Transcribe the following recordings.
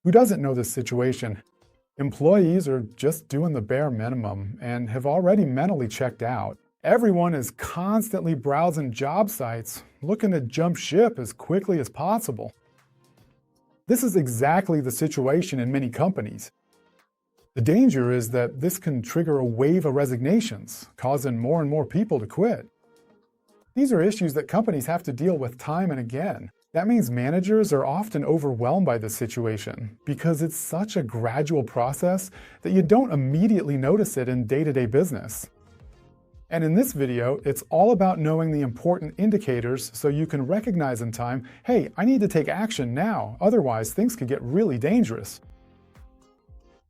Who doesn't know this situation? Employees are just doing the bare minimum and have already mentally checked out. Everyone is constantly browsing job sites, looking to jump ship as quickly as possible. This is exactly the situation in many companies. The danger is that this can trigger a wave of resignations, causing more and more people to quit. These are issues that companies have to deal with time and again. That means managers are often overwhelmed by this situation because it's such a gradual process that you don't immediately notice it in day-to-day business. And in this video, it's all about knowing the important indicators so you can recognize in time, hey, I need to take action now, otherwise things could get really dangerous.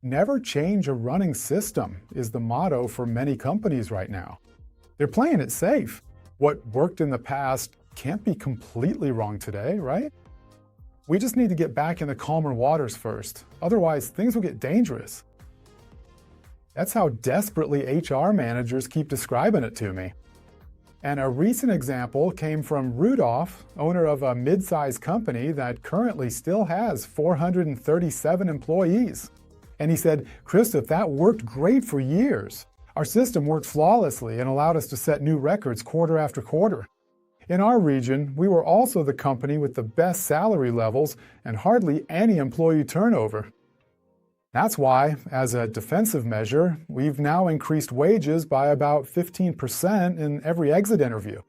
Never change a running system is the motto for many companies right now. They're playing it safe. What worked in the past can't be completely wrong today, right? We just need to get back in the calmer waters first, otherwise things will get dangerous. That's how desperately HR managers keep describing it to me. And a recent example came from Rudolph, owner of a mid-sized company that currently still has 437 employees. And he said, "Christoph, that worked great for years. Our system worked flawlessly and allowed us to set new records quarter after quarter. In our region, we were also the company with the best salary levels and hardly any employee turnover. That's why, as a defensive measure, we've now increased wages by about 15% in every exit interview.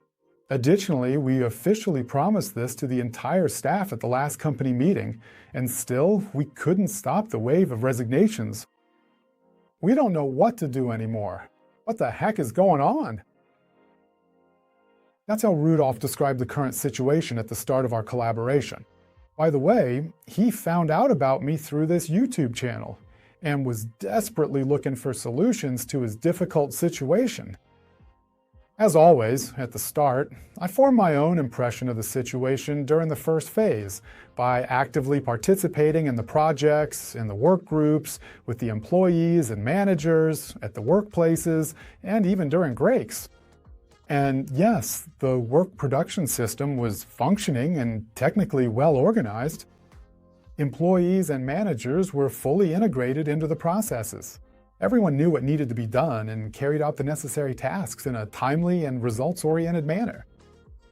Additionally, we officially promised this to the entire staff at the last company meeting, and still, we couldn't stop the wave of resignations. We don't know what to do anymore. What the heck is going on?" That's how Rudolph described the current situation at the start of our collaboration. By the way, he found out about me through this YouTube channel and was desperately looking for solutions to his difficult situation. As always, at the start, I formed my own impression of the situation during the first phase by actively participating in the projects, in the work groups, with the employees and managers, at the workplaces, and even during breaks. And yes, the work production system was functioning and technically well organized. Employees and managers were fully integrated into the processes. Everyone knew what needed to be done and carried out the necessary tasks in a timely and results-oriented manner.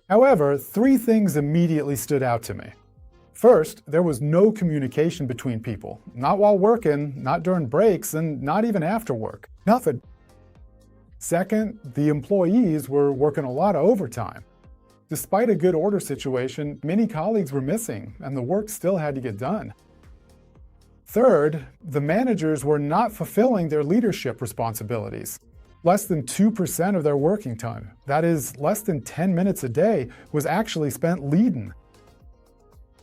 However, three things immediately stood out to me. First, there was no communication between people, not while working, not during breaks, and not even after work. Nothing. Second, the employees were working a lot of overtime. Despite a good order situation, many colleagues were missing, and the work still had to get done. Third, the managers were not fulfilling their leadership responsibilities. Less than 2% of their working time, that is, less than 10 minutes a day, was actually spent leading.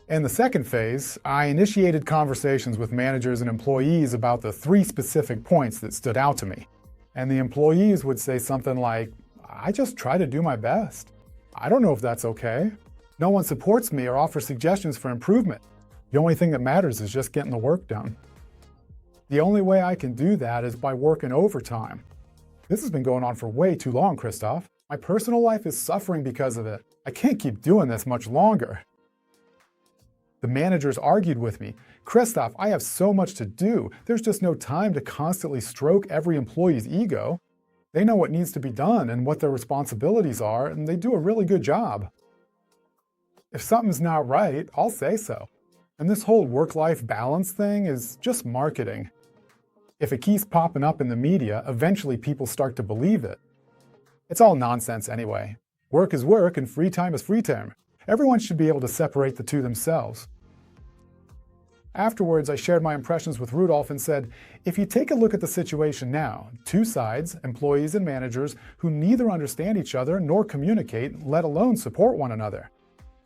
In the second phase, I initiated conversations with managers and employees about the three specific points that stood out to me. And the employees would say something like, "I just try to do my best. I don't know if that's okay. No one supports me or offers suggestions for improvement. The only thing that matters is just getting the work done. The only way I can do that is by working overtime. This has been going on for way too long, Christoph. My personal life is suffering because of it. I can't keep doing this much longer." The managers argued with me, "Christoph, I have so much to do. There's just no time to constantly stroke every employee's ego. They know what needs to be done and what their responsibilities are, and they do a really good job. If something's not right, I'll say so. And this whole work-life balance thing is just marketing. If it keeps popping up in the media, eventually people start to believe it. It's all nonsense anyway. Work is work and free time is free time. Everyone should be able to separate the two themselves." Afterwards, I shared my impressions with Rudolph and said, "If you take a look at the situation now, two sides, employees and managers, who neither understand each other nor communicate, let alone support one another.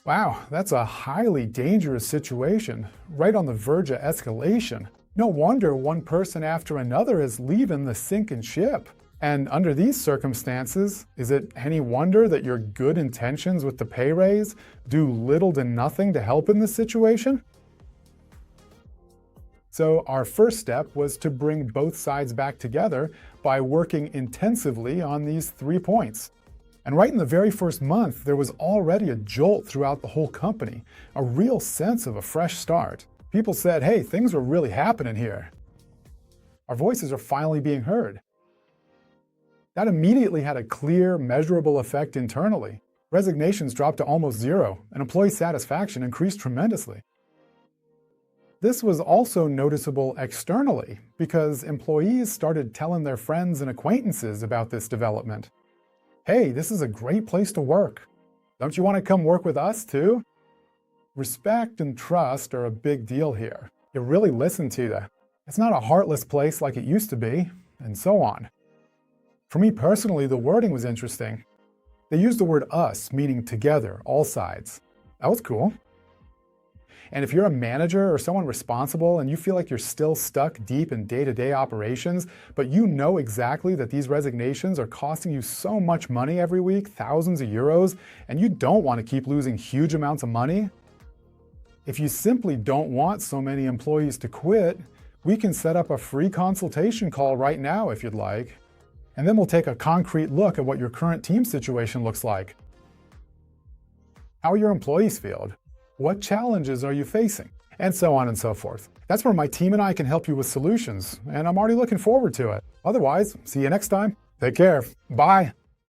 Wow, that's a highly dangerous situation, right on the verge of escalation. No wonder one person after another is leaving the sinking ship. And under these circumstances, is it any wonder that your good intentions with the pay raise do little to nothing to help in this situation?" So our first step was to bring both sides back together by working intensively on these 3 points. And right in the very first month, there was already a jolt throughout the whole company, a real sense of a fresh start. People said, hey, things are really happening here. Our voices are finally being heard. That immediately had a clear, measurable effect internally. Resignations dropped to almost zero, and employee satisfaction increased tremendously. This was also noticeable externally because employees started telling their friends and acquaintances about this development. Hey, this is a great place to work. Don't you want to come work with us too? Respect and trust are a big deal here. You really listen to you. It's not a heartless place like it used to be, and so on. For me personally, the wording was interesting. They used the word us, meaning together, all sides. That was cool. And if you're a manager or someone responsible and you feel like you're still stuck deep in day-to-day operations, but you know exactly that these resignations are costing you so much money every week, thousands of euros, and you don't want to keep losing huge amounts of money, if you simply don't want so many employees to quit, we can set up a free consultation call right now if you'd like. And then we'll take a concrete look at what your current team situation looks like. How are your employees feeling? What challenges are you facing? And so on and so forth. That's where my team and I can help you with solutions, and I'm already looking forward to it. Otherwise, see you next time. Take care. Bye.